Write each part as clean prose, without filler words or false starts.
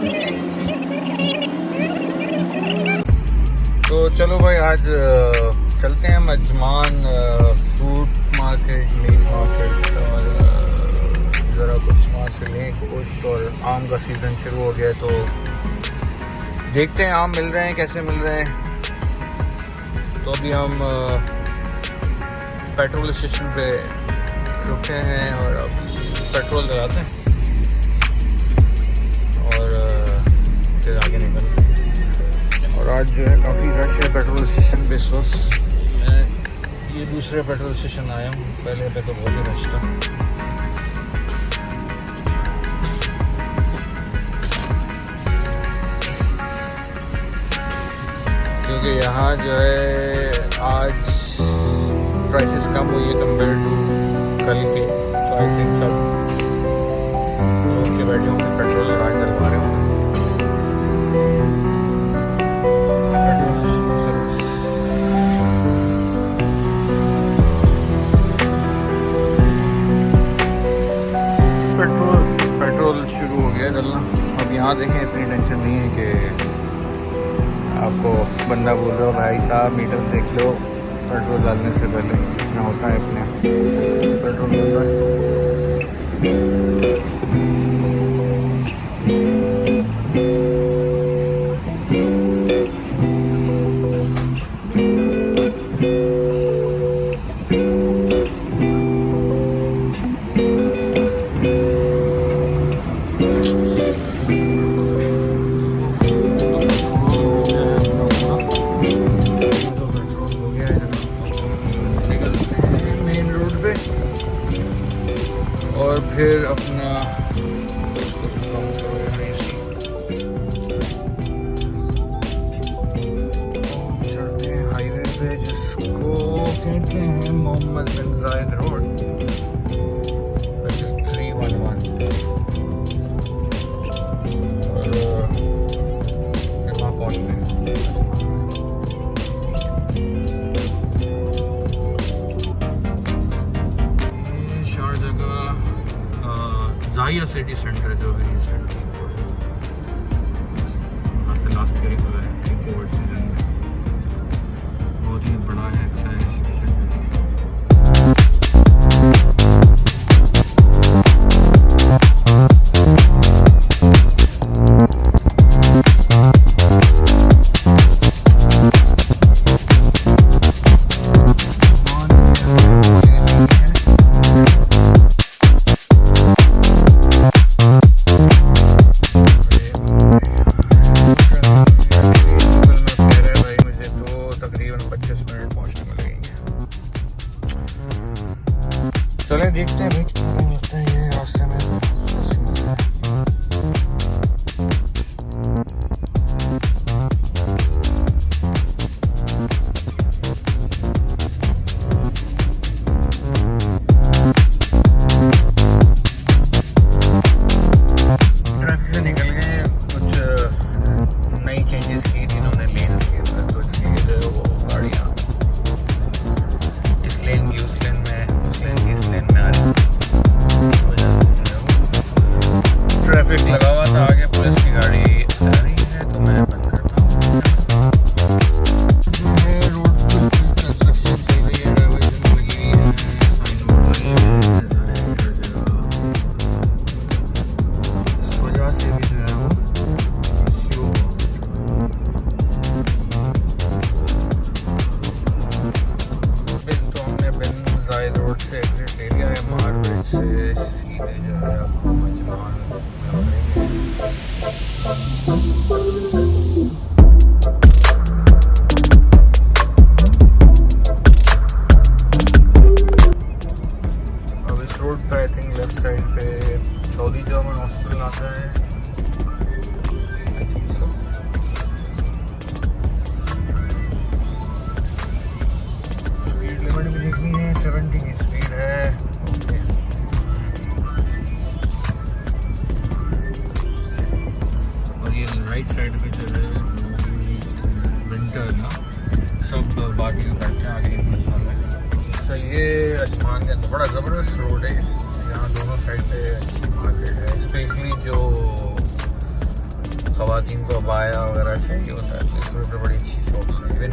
तो चलो भाई आज चलते हैं हम Ajman fruit market, meat market, और ज़रा कुछ वहाँ से लें कुछ। और आम का सीज़न शुरू हो गया तो देखते हैं आम मिल रहे हैं कैसे मिल रहे हैं। तो अभी हम पेट्रोल स्टेशन पे रुके हैं और अब पेट्रोल डलाते हैं और फिर आगे निकलते हैं। और आज जो है काफ़ी रश है पेट्रोल स्टेशन पे इस वक्त। मैं ये दूसरे पेट्रोल स्टेशन आया हूँ, पहले पे तो बहुत ही रश था। क्योंकि यहाँ जो है आज प्राइसेस कम हुई है कंपेयर टू कल के, तो आई थिंक सब लोग के बैठे होंगे पेट्रोल और आज डलवा रहे होंगे। पेट्रोल शुरू हो गया डलना। अब यहाँ देखें इतनी टेंशन नहीं है कि आपको बंदा बोल रहा हो भाई साहब मीटर देख लो पेट्रोल डालने से पहले। इसमें होता है अपने पेट्रोल होता है। और फिर अपना चलते हैं हाईवे पे जिसको कहते हैं मोहम्मद बिन जायद रोड, which is 311। और फिर वहाँ पहुँचते हैं। शारजाह सिटी सेंटर जो भी रिसेंटली वहाँ से लास्ट ईयर खुला है इंपोर्ट सीजन में, बहुत ही बड़ा है, अच्छा है सिटी सेंटर। चले देखते हैं भाई कितना टाइम लगता है ये रास्ते में। ट्रैफिक से निकल गए, कुछ नई चेंजेस की थी इन्होंने लेन के अंदर, तो इसलिए जो है वो गाड़ियाँ इस लेन की उस लेन में, उस लेन की इस लेन में आ रही। ट्रैफिक लगा हुआ था, आगे पुलिस की गाड़ी आ रही है तो मैं बंद करता हूँ। रोड पर कंस्ट्रक्शन चल रही है, डाइवर्जन लगी हुई है, साइन बोर्ड लगे हुए हैं सारे हर जगह। इस वजह से भी जो है वो स्लो। तो हमने बिन जायद रोड से एग्जिट ले लिया है, मार्केट से सीधे जो है अब हम अजमान में उतरेंगे। अब इस रोड पे आई थिंक लेफ्ट साइड पे सऊदी जर्मन हॉस्पिटल आता है। स्पीड लिमिट भी देखनी है, 70 की स्पीड है। ओके, और ये राइट साइड पे जो है विंटर ना सब बार्बिक्यू करते हैं आगे मसाला। अच्छा ये अजमान के अंदर बड़ा ज़बरदस्त रोड है, यहाँ दोनों साइड पे मार्केट है, स्पेशली जो ख़वातीन को अबाया वगैरह चाहिए होता है तो इस रोड पे बड़ी अच्छी शॉप्स हैं। इवन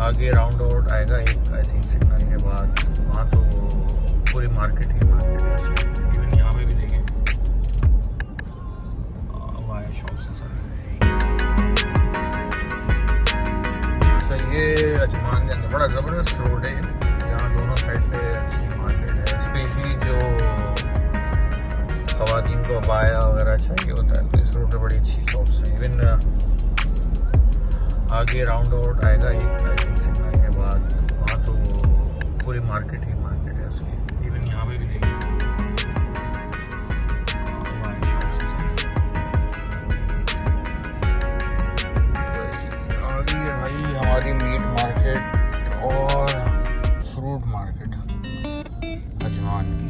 आगे राउंड आउट आएगा एक आई थिंक सिग्नल के बाद, वहाँ तो पूरी मार्केट ही मार्केट है। इवन यहाँ पे भी देखें अबाया शॉप्स हैं सारे। अच्छा ये अजमान के अंदर बड़ा ज़बरदस्त रोड है, यहाँ दोनों साइड पे अच्छी मार्केट है। स्पेशली जो ख़वातीन को अबाया वगैरह चाहिए होता है तो इस रोड पे बड़ी अच्छी शॉप्स हैं। इवन आगे राउंड आउट आएगा एक आई थिंक सिग्नल के बाद, वहाँ तो पूरी मार्केट ही मार्केट है उसकी। इवन यहाँ पे भी देखिए आगे भाई हमारी मीट मार्केट और फ्रूट मार्केट अजमान की।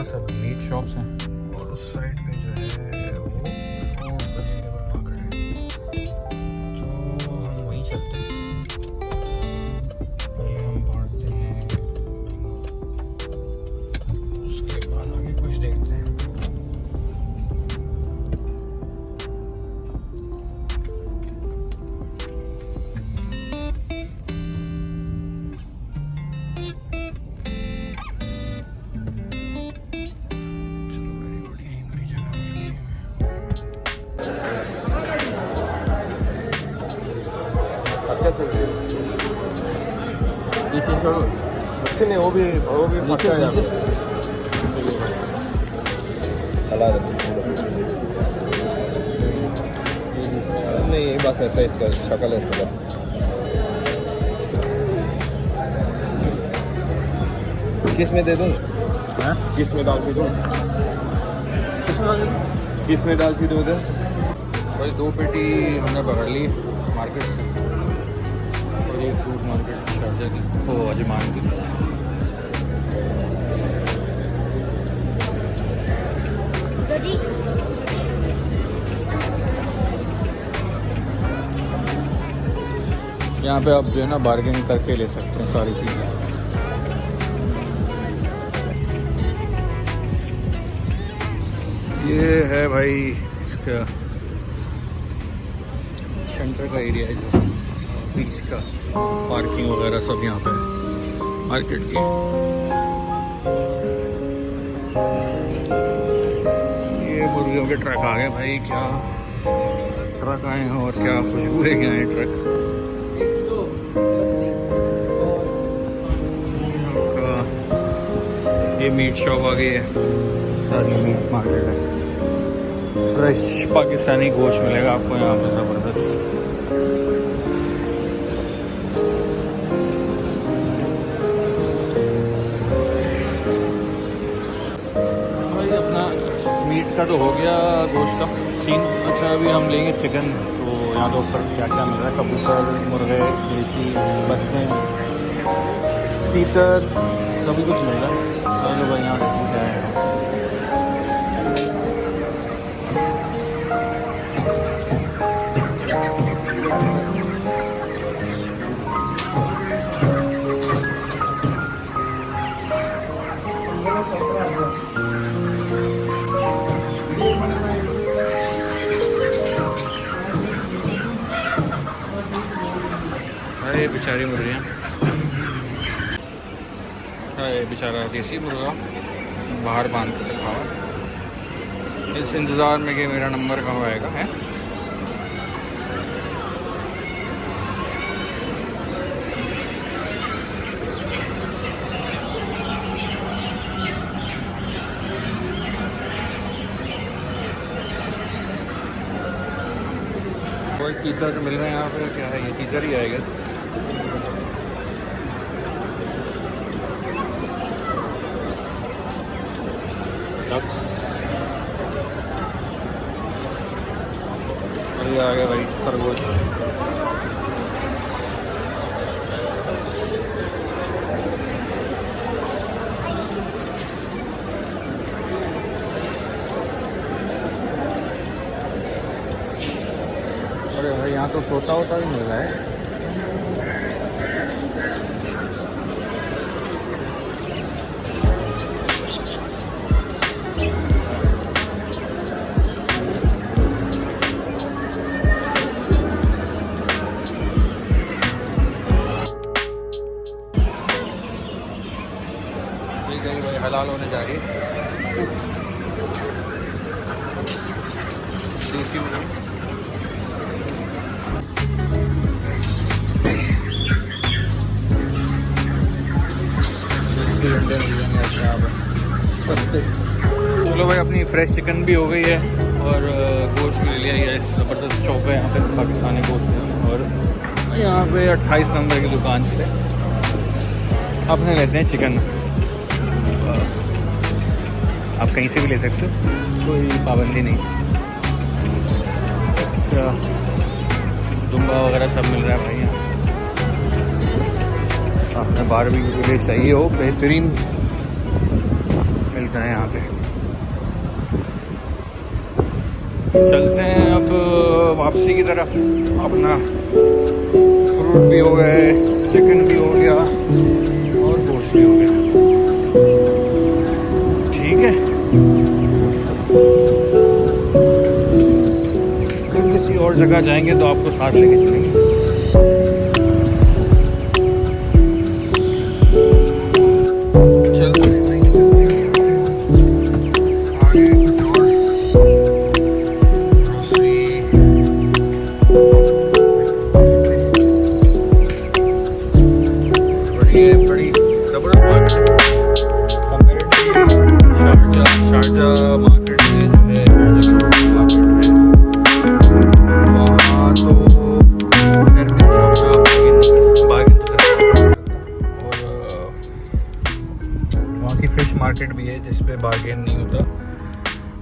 सब मीट शॉप्स हैं और उस साइड पे जो है वो फ्रूट वेजिटेबल मार्केट है, तो हम वहीं चलते हैं। पहले हम बांटते हैं, उसके बाद आगे कुछ देखते हैं। कैसे नीचे छोड़ो उसके नहीं, वो भी पक्का है नीचे हला दे नहीं, ये बस ऐसा इसका शक्ल है इसका। किस में दे दूँ? किस में डाल के दूँ? किस में डाल के दो दे भाई। 2 पेटी हमने पकड़ ली मार्केट से, और ये फ्रूट मार्केट शारजा की, वो अजमान की। यहाँ पे आप जो है ना बार्गेन करके ले सकते हैं सारी चीज़ें। ये है भाई इसका सेंटर का एरिया है जो बीच का, पार्किंग वगैरह सब यहाँ पे मार्केट की। ये मुर्गियों के ट्रक आ गए भाई, क्या ट्रक आए हैं और क्या खुशबू है क्या है ट्रक। ये मीट शॉप आ गई है, सारी मीट मार्केट है। फ्रेश पाकिस्तानी गोश्त मिलेगा आपको यहाँ पे ज़बरदस्त। भाई अपना मीट का तो हो गया, गोश्त का सीन। अच्छा अभी हम लेंगे चिकन, तो यहाँ तो ऊपर क्या क्या मिल रहा है, कबूतर, मुर्गे, देसी, बच्चे, तीतर, सभी कुछ मिल रहा है। चलो भाई यहाँ देखते क्या है। अरे बेचारी मुर्गियाँ, अरे बेचारा देसी मुर्गा बाहर बांध के रखा हुआ, इस इंतज़ार में कि मेरा नंबर कब आएगा है। कोई टीचर मिल रहे हैं यहाँ पे, क्या है ये टीचर ही आएगा। ये आ गया भाई खरगोश। तो तोता वोता भी मिल रहा है। भाई हलाल होने जा रही है देसी मुर्गी। चलो भाई अपनी फ्रेश चिकन भी हो गई है और गोश्त भी ले लिया। ये ज़बरदस्त शॉप है यहाँ पे पाकिस्तानी गोश्त है। और यहाँ पे 28 नंबर की दुकान से अपने लेते हैं चिकन। आप कहीं से भी ले सकते हो, कोई पाबंदी नहीं। अच्छा दुम्बा वगैरह सब मिल रहा है भाई यहाँ। आपने बारबेक्यू के लिए चाहिए हो बेहतरीन मिलता है यहाँ पे। चलते हैं अब वापसी की तरफ। अपना फ्रूट भी हो गए, चिकन भी हो गया और गोश्त भी हो गया। ठीक है, फिर किसी और जगह जाएंगे तो आपको साथ लेके चलेंगे। शारजाह मार्केट है, वहाँ तो और वहाँ की फ़िश मार्केट भी है जिस पे बार्गेन नहीं होता।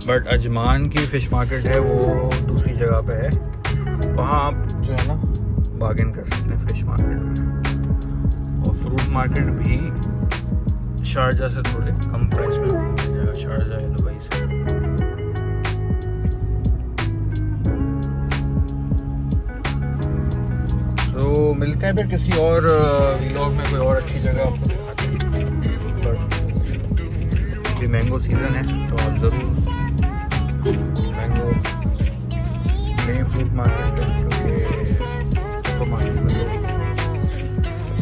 बट अजमान की फ़िश मार्केट है वो दूसरी जगह पे है, वहाँ आप जो है ना बार्गेन कर सकते हैं फ़िश मार्केट में। और फ्रूट मार्केट भी शारजा से थोड़े कम प्राइस में मिल जाएगा, शारजा या दुबई से। तो मिलते हैं फिर किसी और व्लॉग में, कोई और अच्छी जगह आपको दिखाते हैं। बट अभी मैंगो सीज़न है तो आप ज़रूर मैंगो लें फ्रूट मार्केट से, क्योंकि तो मार्केट में तो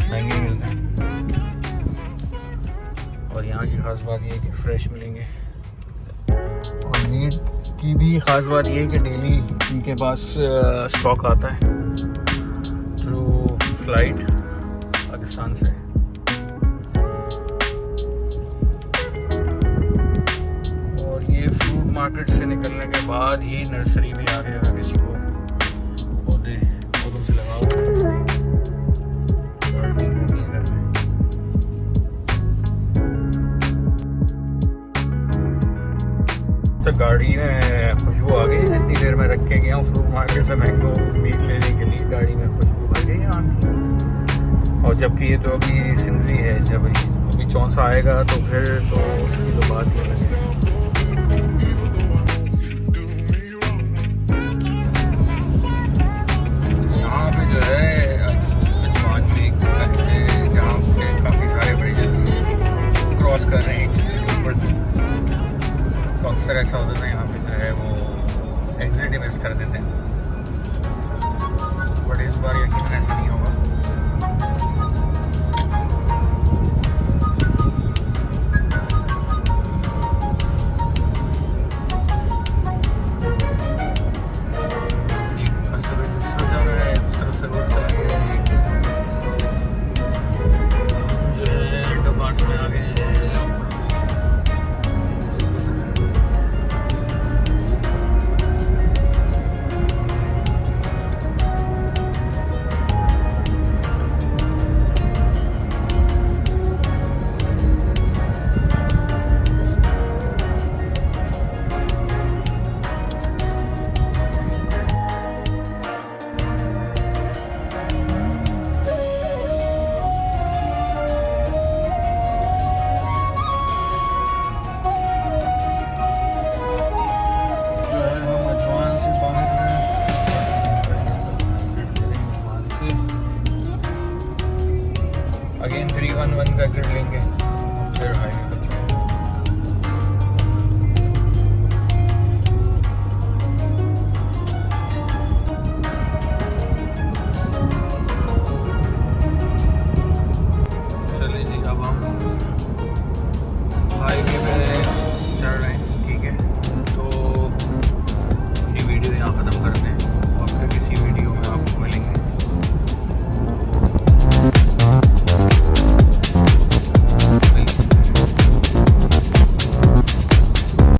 महंगे मिलते हैं। और यहाँ की ख़ास बात ये है कि फ़्रेश मिलेंगे। और मीट की भी ख़ास बात ये है कि डेली इनके पास स्टॉक आता है थ्रू फ्लाइट पाकिस्तान से। और ये फ्रूट मार्केट से निकलने के बाद ही नर्सरी भी आ गया। किसी को पौधों से लगाओ तो गाड़ी में खुशबू आ गई। जितनी देर में रख के गया हूँ फ्रूट मार्केट से मैंगो मीट लेने के लिए, गाड़ी में खुशबू भर गई आम की। और जबकि ये तो अभी सिंदरी है, जब अभी चौंसा आएगा तो फिर तो उसकी तो बात ही अलग है। यहाँ पे जो है